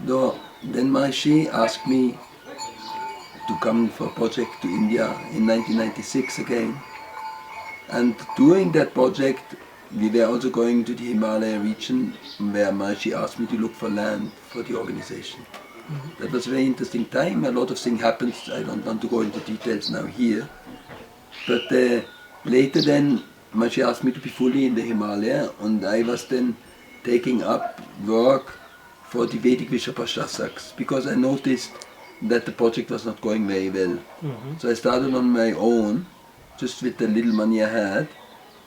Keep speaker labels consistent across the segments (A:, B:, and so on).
A: though, then Maharishi asked me to come for a project to India in 1996 again. And during that project, we were also going to the Himalaya region where Maharishi asked me to look for land for the organization. Mm-hmm. That was a very interesting time. A lot of things happened. I don't want to go into details now here. But later then, Maharishi asked me to be fully in the Himalaya, and I was then taking up work for the Vedic Vishapashasaks because I noticed that the project was not going very well. Mm-hmm. So I started on my own, just with the little money I had,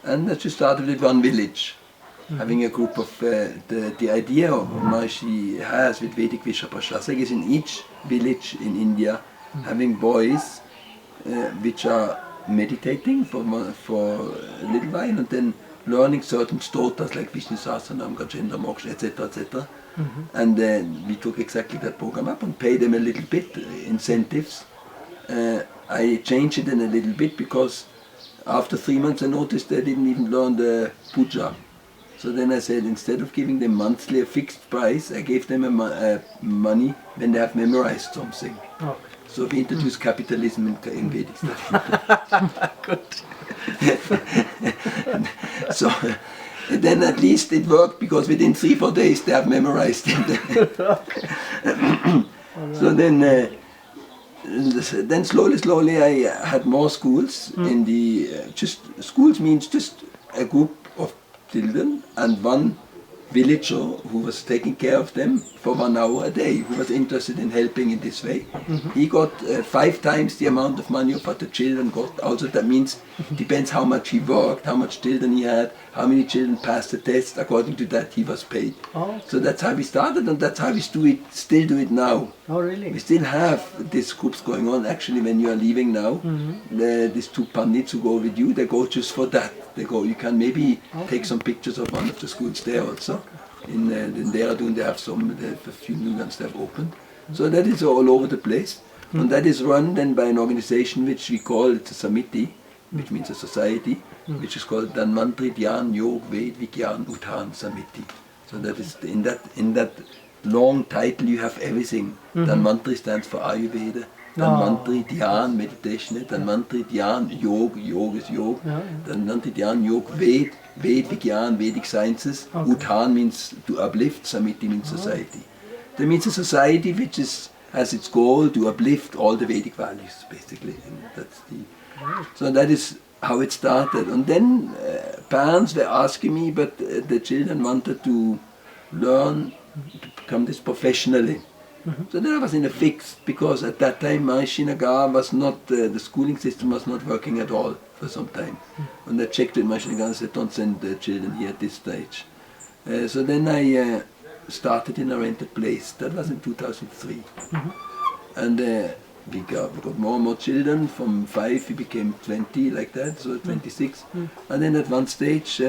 A: and I just started with one village, having a group of, the idea of Maharishi has with Vedic Vishapashasaka is in each village in India, having boys which are meditating for a little while and then learning certain stotas like Vishnu Sahasranam, Gajendra Moksha, etc., etc. And then we took exactly that program up and paid them a little bit, incentives. I changed it in a little bit because after 3 months I noticed they didn't even learn the puja. So then I said instead of giving them monthly a fixed price, I gave them money when they have memorized something. Okay. So we introduced capitalism in Vedic study.
B: Good.
A: So then at least it worked because within 3-4 days they have memorized it. So then slowly I had more schools in the schools means just a group of children and one villager who was taking care of them for 1 hour a day, who was interested in helping in this way. He got 5 times the amount of money of what the children got. Also that means depends how much he worked, how much children he had, how many children passed the test. According to that he was paid. Oh. So that's how we started and that's how we still do it now.
B: Oh really?
A: We still have these groups going on. Actually when you are leaving now, these 2 pandits who go with you, they go just for that. They go, you can maybe take some pictures of one of the schools there also. In Dehradun they have a few new ones they have opened. So that is all over the place. And that is run then by an organization which we call it a Samiti, which means a society, which is called Dhanvantri Dhyan Yog Ved Vigyan Uthan Samiti. So that is in that long title you have everything. Dhanvantri stands for Ayurveda. Dhanvantri Dhyan, meditation. Dhanvantri Dhyan, yoga is yoga. Dhanvantri Dhyan, yoga, Ved Vigyan, Vedic sciences. Okay. Uthan means to uplift, Samiti means society. That means a society which has its goal to uplift all the Vedic values, basically. And that's so that is how it started. And then parents were asking me, but the children wanted to learn to become this professionally. So then I was in a fix because at that time Maharishi Nagar was not, the schooling system was not working at all for some time. And I checked with Maharishi Nagar and said, don't send the children here at this stage. So then I started in a rented place. That was in 2003. And we got more and more children. From 5 we became 20, like that, so 26. And then at one stage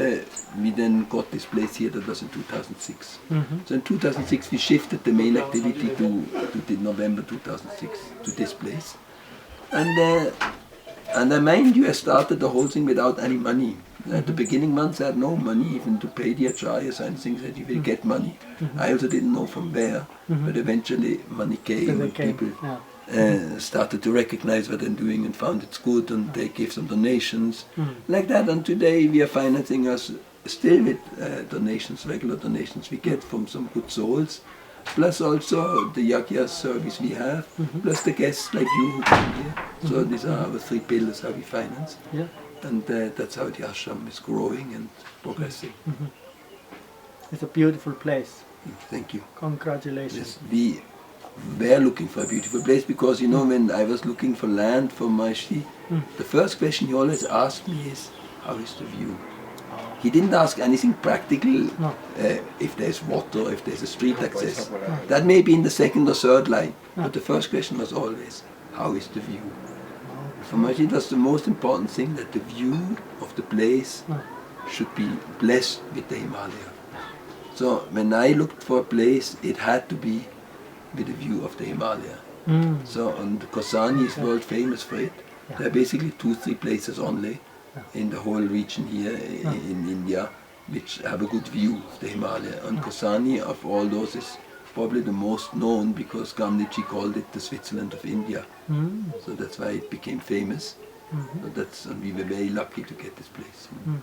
A: we then got this place here. That was in 2006. So in 2006 we shifted the main activity to November 2006 to this place. And I mind you, I started the whole thing without any money. At the beginning months I had no money even to pay the acharyas and things that you will get money. I also didn't know from where, but eventually money came and people started to recognize what I'm doing and found it's good and they gave some donations. Like that, and today we are financing us still with donations, regular donations we get from some good souls, plus also the yagya service we have, plus the guests like you who come here. So these are our 3 pillars how we finance. Yeah. And that's how the ashram is growing and progressing.
B: It's a beautiful place.
A: Thank you.
B: Congratulations.
A: Yes, we were looking for a beautiful place because, you know, when I was looking for land for Maharishi, the first question he always asked me is, how is the view? He didn't ask anything practical, if there's water, if there's a street access. That may be in the 2nd or 3rd line, but the first question was always, how is the view? For Maharishi it was the most important thing that the view of the place should be blessed with the Himalaya. So when I looked for a place, it had to be with a view of the Himalaya. So and Kausani is world famous for it. There are basically 2-3 places only in the whole region here in India which have a good view of the Himalaya. And Kausani of all those is probably the most known because Gamniji called it the Switzerland of India. So that's why it became famous. So we were very lucky to get this place.
B: Mhm.